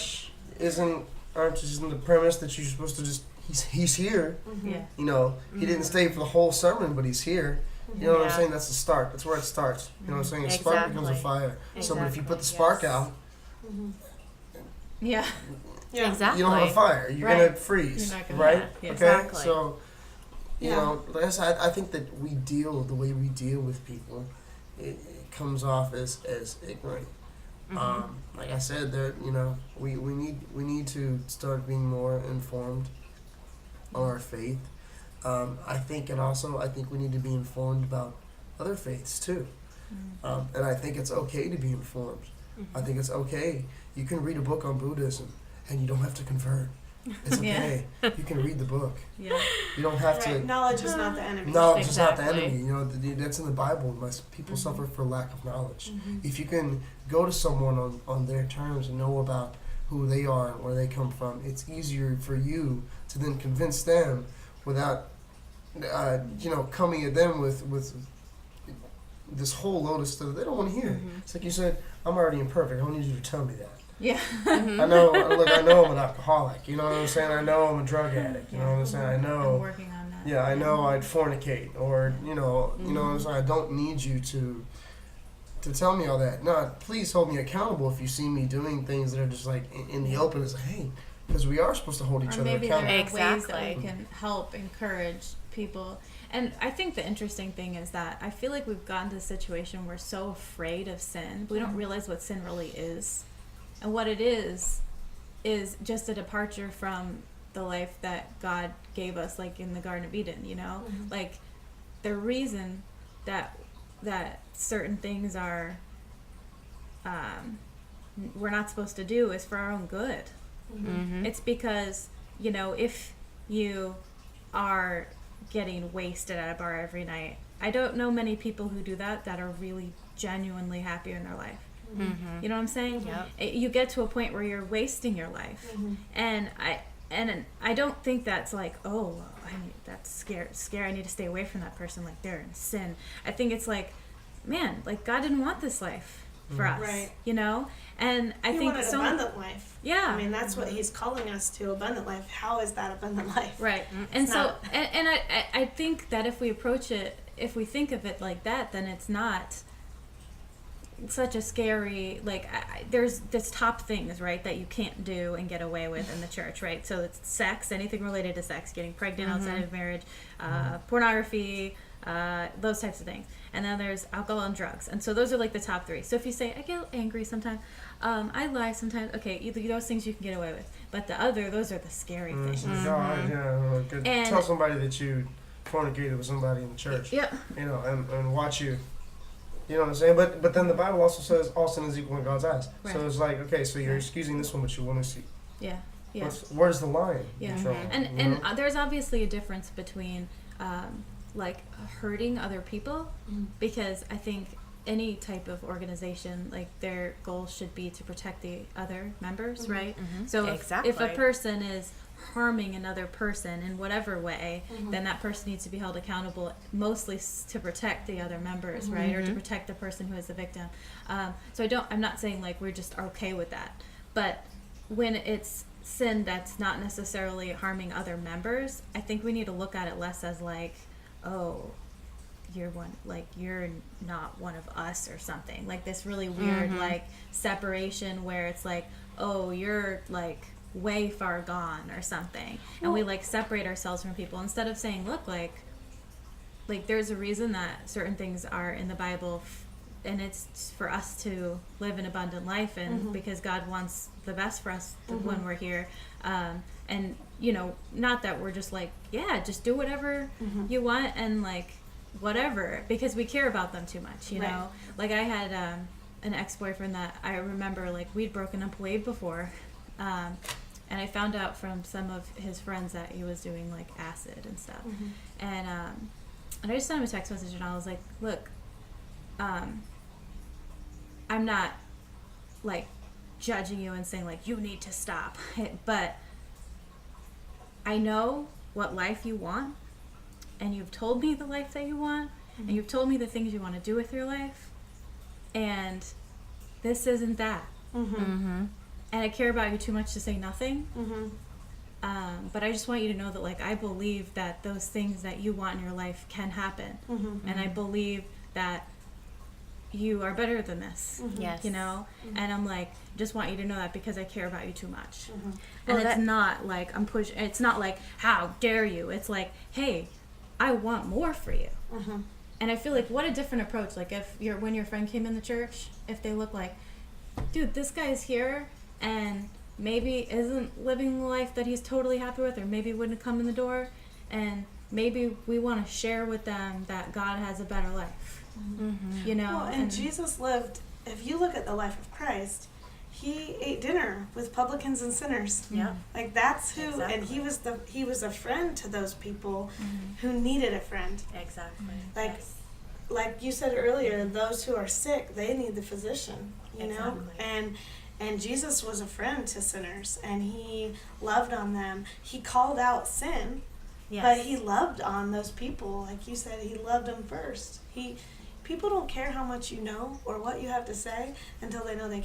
isn't the premise that you're supposed to just he's here? Yeah. He didn't stay for the whole sermon, but he's here. You know what I'm Yeah. saying? That's the start. That's where it starts. You know what I'm saying? A spark becomes a Exactly. fire. So, but if you put the spark Yes. out, Yeah. Yeah. Exactly. you don't have a fire. You're Right. gonna freeze, You're not gonna- right? yeah, Okay. exactly. So, Yeah. like I said, I think that the way we deal with people, it comes off as ignorant. Like I said, we need to start being more informed on our faith. I think we need to be informed about other faiths too. And I think it's okay to be informed. I think it's okay. You can read a book on Buddhism and you don't have to convert. It's okay. You can read the book. Yeah. You don't have Right. to. Knowledge is not the enemy. Knowledge is not the Exactly. enemy. That's in the Bible. People suffer for lack of knowledge. If you can go to someone on their terms and know about who they are and where they come from, it's easier for you to then convince them without, coming at them with this whole load of stuff they don't want to hear. It's like you said, I'm already imperfect. I don't need you to tell me that. Yeah. I know I'm an alcoholic. You know what I'm saying? I know I'm a drug addict. You know what I'm saying? I I'm know. working on that. Yeah, I know I'd fornicate, or you know what I'm saying. I don't need you to tell me all that. No, please hold me accountable if you see me doing things that are just like in the open. It's like, hey, because we are supposed to hold each Or other maybe there accountable. are ways that Exactly. we can help encourage people. And I think the interesting thing is that I feel like we've gotten to a situation where we're so afraid of sin, we don't realize what sin really is. And what it is just a departure from the life that God gave us, like in the Garden of Eden, you know? Like, the reason that certain things are we're not supposed to do is for our own good. It's because, you know, if you are getting wasted at a bar every night, I don't know many people who do that are really genuinely happy in their life. You know what I'm saying? Yep. You get to a point where you're wasting your life, and I don't think that's like, oh, that's scary. I need to stay away from that person. Like, they're in sin. I think it's like, man, like, God didn't want this life for us, Right. you know. And I He think wanted so. abundant life. Yeah. I mean, that's what he's calling us to, abundant life. How is that abundant life? Right. And It's so, not. and I think that if we approach it, if we think of it like that, then it's not such a scary, like, there's top things, right, that you can't do and get away with in the church, right? So it's sex, anything related to sex, getting pregnant outside of marriage, pornography, those types of things. And then there's alcohol and drugs. And so those are like the top three. So if you say, I get angry sometimes, I lie sometimes, okay, those things you can get away with. But those are the scary things. God, And- tell somebody that you fornicated with somebody in the church. Yeah. You know, and watch you. You know what I'm saying? But then the Bible also says all sin is equal in God's eyes. Right. So it's like, okay, so you're excusing this one, but you want to see. Yeah. Yeah. Where's the line? Yeah. Control, And you know? there's obviously a difference between like hurting other people, because I think any type of organization, like, their goal should be to protect the other members, right? So if a Exactly. person is harming another person in whatever way, then that person needs to be held accountable, mostly to protect the other members, right? Or to protect the person who is the victim. So I'm not saying like we're just okay with that, but when it's sin that's not necessarily harming other members, I think we need to look at it less as like, oh, you're not one of us or something, like this really weird like separation where it's like, oh, you're like way far gone or something, and we like separate ourselves from people instead of saying, look, like there's a reason that certain things are in the Bible, and it's for us to live an abundant life, and because God wants the best for us when we're here, and you know, not that we're just like, yeah, just do whatever you want and like whatever, because we care about them too much, you know. Like, I had an ex-boyfriend that I remember, like, we'd broken up way before, and I found out from some of his friends that he was doing like acid and stuff, and I just sent him a text message, and I was like, look, I'm not like judging you and saying like you need to stop, but I know what life you want, and you've told me the life that you want, and you've told me the things you want to do with your life, and this isn't that. And I care about you too much to say nothing. But I just want you to know that, like, I believe that those things that you want in your life can happen, and I believe that you are better than this. Yes. You know, and I'm like, just want you to know that because I care about you too much. Well, And it's not like I'm pushing. It's not like, how dare you? It's like, hey, I want more for you. And I feel like, what a different approach. Like, if when your friend came in the church, if they look like, dude, this guy's here and maybe isn't living the life that he's totally happy with, or maybe wouldn't come in the door, and maybe we want to share with them that God has a better life. You know, Well, and Jesus lived, if you look at the life of Christ, he ate dinner with publicans and sinners. Yeah. Like, that's who, Exactly. and he was a friend to those people who needed a friend. Exactly. Like, like you said earlier, those who are sick, they need the physician, you know? Exactly. And Jesus was a friend to sinners, and he loved on them. He called out sin, Yes. but he loved on those people. Like you said, he loved them first. people don't care how much you know or what you have to say until they know that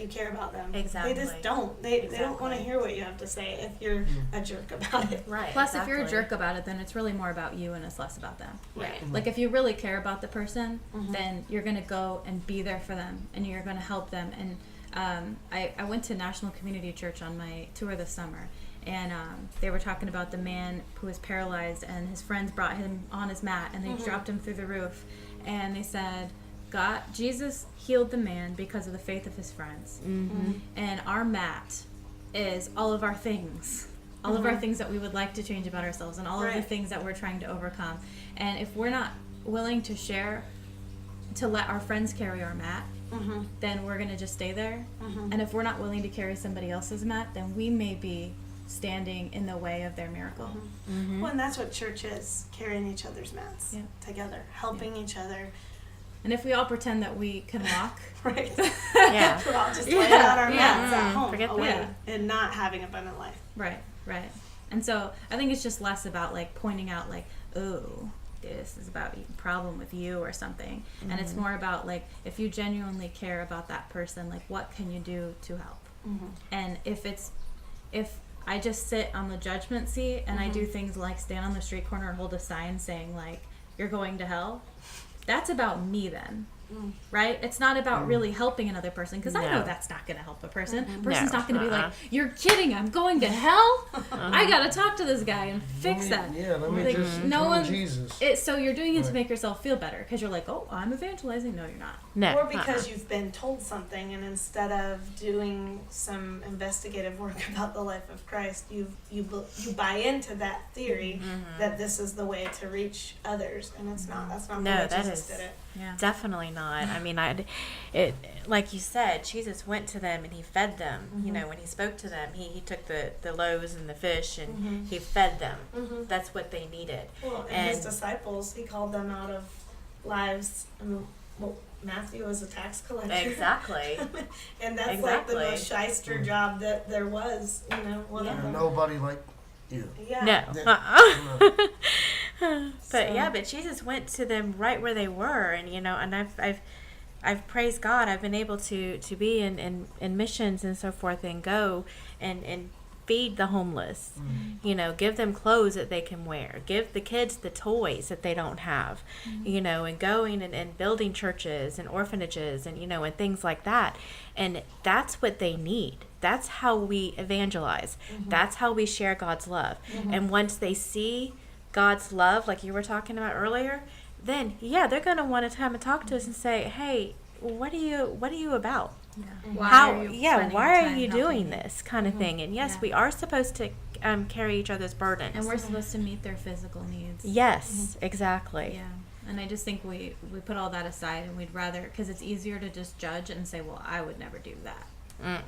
you care about them. Exactly. They just don't. They don't want to hear what you have to say if you're a jerk about it. Right. Plus, if you're a jerk about it, then it's really more about you and it's less about them. Right. Like, if you really care about the person, Mhm. then you're going to go and be there for them and you're going to help them. And I went to National Community Church on my tour this summer, and they were talking about the man who was paralyzed, and his friends brought him on his mat and they dropped him through the roof, and they said, Jesus healed the man because of the faith of his friends. Mm-hmm. And our mat is all of our things. All of our things that we would like to change about ourselves, and all of the things that we're trying to overcome. And if we're not willing to share, to let our friends carry our mat, then we're going to just stay there. And if we're not willing to carry somebody else's mat, then we may be standing in the way of their miracle. Well, and that's what church is, carrying each other's mats together, helping each other. And if we all pretend that we can walk, Right. Yeah. We're all just laying out our mats at home Forget away that. and not having abundant life. right. And so I think it's just less about like pointing out like, oh, this is about a problem with you or something. And it's more about like, if you genuinely care about that person, like what can you do to help? And if I just sit on the judgment seat and I do things like stand on the street corner and hold a sign saying like, you're going to hell, that's about me then. Right? It's not about really helping another person, because I know that's not going to help a person. Person's not going to be like, you're kidding, I'm going to hell? I got to talk to this guy and fix that. Yeah, let me Like, just no tell one- Jesus. So you're doing it to make yourself feel better, because you're like, oh, I'm evangelizing. No, you're not. No. Or because you've been told something, and instead of doing some investigative work about the life of Christ, you buy into that theory that this is the way to reach others, and it's not. That's not No, the way that Jesus is- did it. Yeah. Definitely not. I mean, it like you said, Jesus went to them and he fed them. You know, when he spoke to them, he took the loaves and the fish and he fed them. That's what they needed. Well, and his disciples, he called them out of lives. Well, Matthew was a tax collector. Exactly. And that's like the Exactly. most shyster job that there was, whatever. And nobody like you. Yeah. No. Yeah. But Jesus went to them right where they were, and I've praised God. I've been able to be in missions and so forth, and go and feed the homeless. Give them clothes that they can wear. Give the kids the toys that they don't have. And going and building churches and orphanages and things like that. And that's what they need. That's how we evangelize. That's how we share God's love. And once they see God's love, like you were talking about earlier, then they're going to want to come and talk to us and say, hey, what are you about? Why Why are you doing this kind of thing? And yes, we are supposed to carry each other's burdens. And we're supposed to meet their physical needs. Yes, exactly. Yeah. And I just think we put all that aside, and we'd rather, because it's easier to just judge and say, well, I would never do that.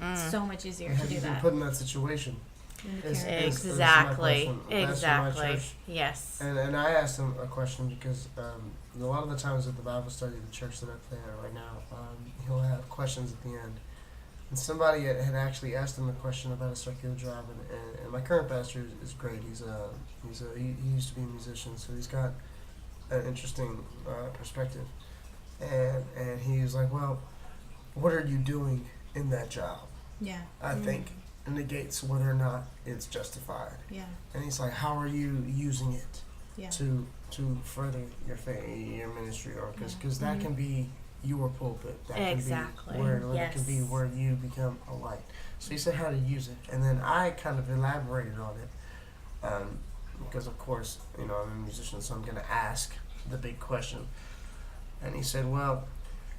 It's so much easier to Have do you been that. put in that situation? than to It's- carry. it's- Exactly. That's my question. That's my Exactly. church. Yes. And I asked him a question because a lot of the times at the Bible study at the church that I play at right now, he'll have questions at the end. And somebody had actually asked him a question about a circular job, and my current pastor is great. He used to be a musician, so he's got an interesting perspective. And he was like, well, what are you doing in that job? Yeah. I think negates whether or not it's justified. Yeah. And he's like, how are you using it Yeah. to further your faith, your ministry, or because that can be your pulpit. That Exactly. can be where that can be Yes. where you become a light. So he said how to use it, and then I kind of elaborated on it, because of course I'm a musician, so I'm going to ask the big question. And he said, well,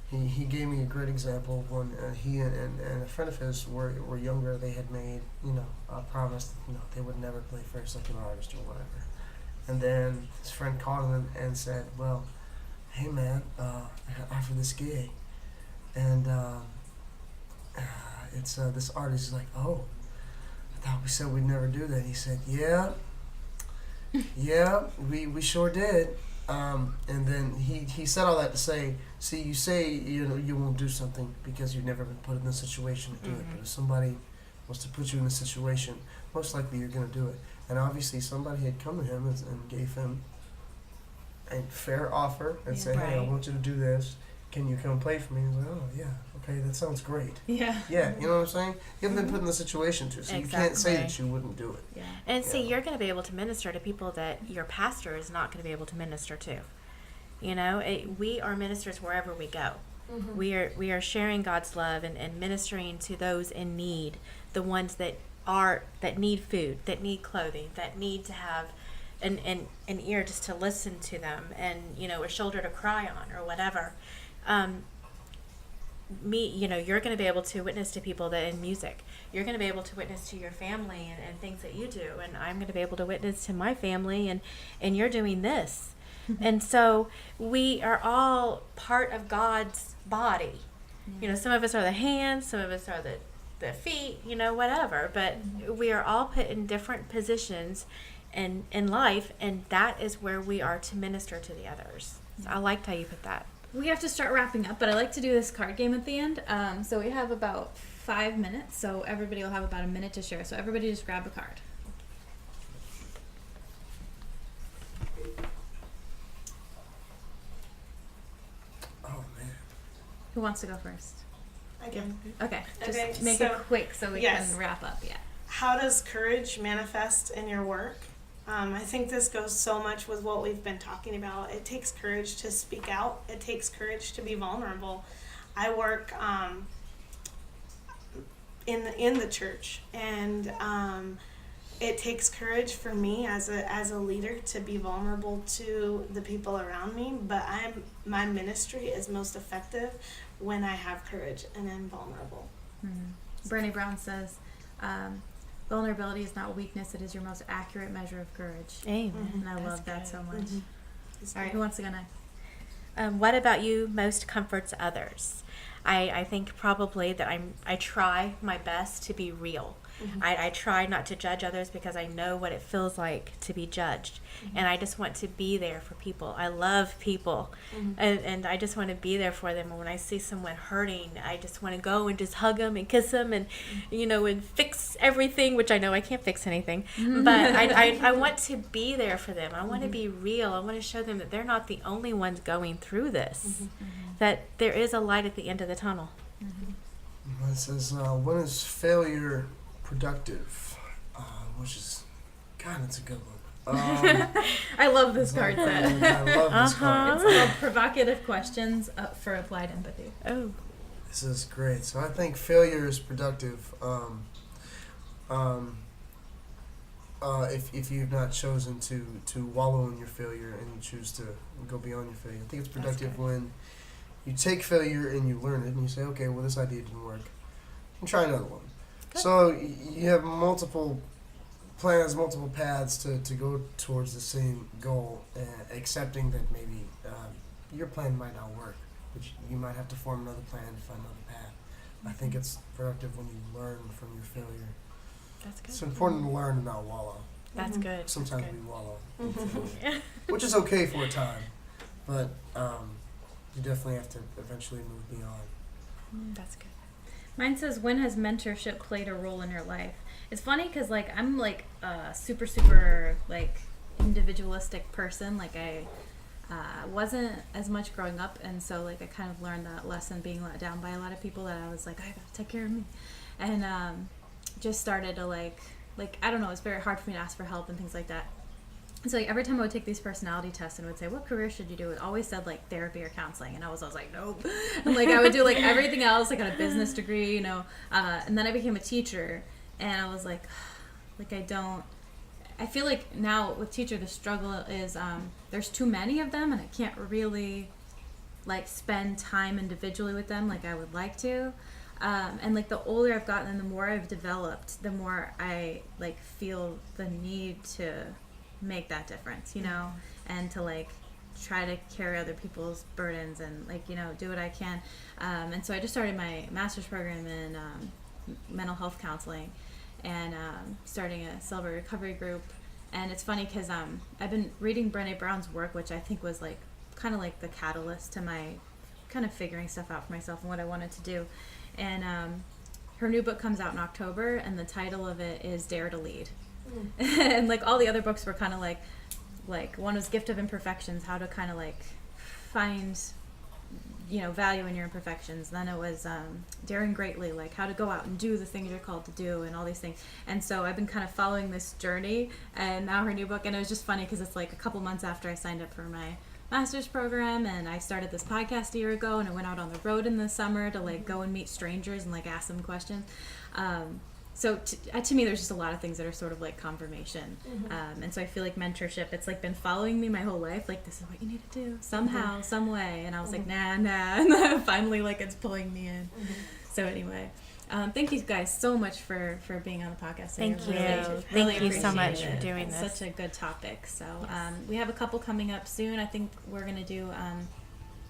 he gave me a great example of when he and a friend of his were younger. They had made a promise that they would never play for a secular artist or whatever. And then his friend called him and said, well, hey man, I offer this gig, and it's this artist. He's like, oh, I thought we said we'd never do that. He said, yeah, we sure did. And then he said all that to say, see, you say you won't do something because you've never been put in the situation to do it. But if somebody wants to put you in a situation, most likely you're going to do it. And obviously somebody had come to him and gave him fair offer and say, hey, I Right. want you to do this. Can you come play for me? He's like, oh yeah, okay, that sounds great. Yeah. Yeah, you know what I'm saying? You haven't been put in the situation to, so you can't say that Exactly. you wouldn't do it. Yeah. And see, Yeah. you're going to be able to minister to people that your pastor is not going to be able to minister to. You know, we are ministers wherever we go. Mhm. We are sharing God's love and ministering to those in need, the ones that need food, that need clothing, that need to have an ear just to listen to them, and a shoulder to cry on or whatever. You're going to be able to witness to people that in music. You're going to be able to witness to your family and things that you do, and I'm going to be able to witness to my family, and you're doing this. And so we are all part of God's body. Some of us are the hands, some of us are the feet, whatever. But we are all put in different positions in life, and that is where we are to minister to the others. So I liked how you put that. We have to start wrapping up, but I like to do this card game at the end. So we have about 5 minutes, so everybody will have about a minute to share. So everybody just grab a card. Oh man. Who wants to go first? I can. Okay, just Okay, make so- it quick so we yes. can wrap up. Yeah. How does courage manifest in your work? I think this goes so much with what we've been talking about. It takes courage to speak out. It takes courage to be vulnerable. I work in the church, and it takes courage for me as a leader to be vulnerable to the people around me. But my ministry is most effective when I have courage and am vulnerable. Mm-hmm. Brené Brown says, vulnerability is not weakness, it is your most accurate measure of courage. Amen. And I That's love that good. so much. It's All right, good. who wants to go next? What about you most comforts others? I think probably that I try my best to be real. I try not to judge others because I know what it feels like to be judged. And I just want to be there for people. I love people. And I just want to be there for them. And when I see someone hurting, I just want to go and just hug them and kiss them and, and fix everything, which I know I can't fix anything. But I want to be there for them. I want to be real. I want to show them that they're not the only ones going through this, that there is a light at the end of the tunnel. It says, when is failure productive? Which is, God, that's a good one. I love this card set. I love this card. It's called Provocative Questions for Applied Empathy. Oh. This is great. So I think failure is productive. If you've not chosen to wallow in your failure and you choose to go beyond your failure, I think it's productive when you take failure and you learn it and you say, okay, well, this idea didn't work, and try another one. Good. So you have multiple plans, multiple paths to go towards the same goal, accepting that maybe your plan might not work, but you might have to form another plan to find another path. I think it's productive when you learn from your failure. That's good. It's important to learn and not wallow. That's good. That's Sometimes good. we wallow, in failure, Yeah. which is okay for a time, but you definitely have to eventually move beyond. That's good. Mine says, when has mentorship played a role in your life? It's funny because I'm a super individualistic person. I wasn't as much growing up, and so I kind of learned that lesson being let down by a lot of people, that I was like, I gotta take care of me, and just started to I don't know, it's very hard for me to ask for help and things like that. And so every time I would take these personality tests and would say, what career should you do? It always said therapy or counseling. And I was like, nope. And I would do everything else, I got a business degree, and then I became a teacher, and I was I feel like now with teacher, the struggle is there's too many of them, and I can't really spend time individually with them like I would like to. And the older I've gotten and the more I've developed, the more I feel the need to make that difference, and to try to carry other people's burdens and do what I can. And so I just started my master's program in mental health counseling, and starting a celebrate recovery group. And it's funny because I've been reading Brené Brown's work, which I think was kind of the catalyst to my kind of figuring stuff out for myself and what I wanted to do. And her new book comes out in October, and the title of it is Dare to Lead. And all the other books were kind of like one was gift of imperfections, how to kind of like find value in your imperfections. Then it was daring greatly, like how to go out and do the things you're called to do and all these things. And so I've been kind of following this journey, and now her new book, and it was just funny because it's like a couple months after I signed up for my master's program, and I started this podcast a year ago, and I went out on the road in the summer to like go and meet strangers and like ask them questions. So to me, there's just a lot of things that are sort of like confirmation. And so I feel like mentorship, it's like been following me my whole life. Like, this is what you need to do somehow, some way. And I was like, nah. And finally, like, it's pulling me in. So anyway, thank you guys so much for being on the podcast. Thank you. Really Thank you so much appreciate for doing It's this. such a good topic. So we have a couple coming up soon. I think we're going to do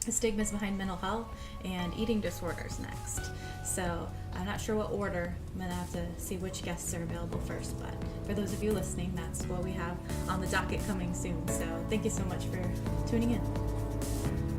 the stigmas behind mental health and eating disorders next. So I'm not sure what order. I'm going to have to see which guests are available first. But for those of you listening, that's what we have on the docket coming soon. So thank you so much for tuning in.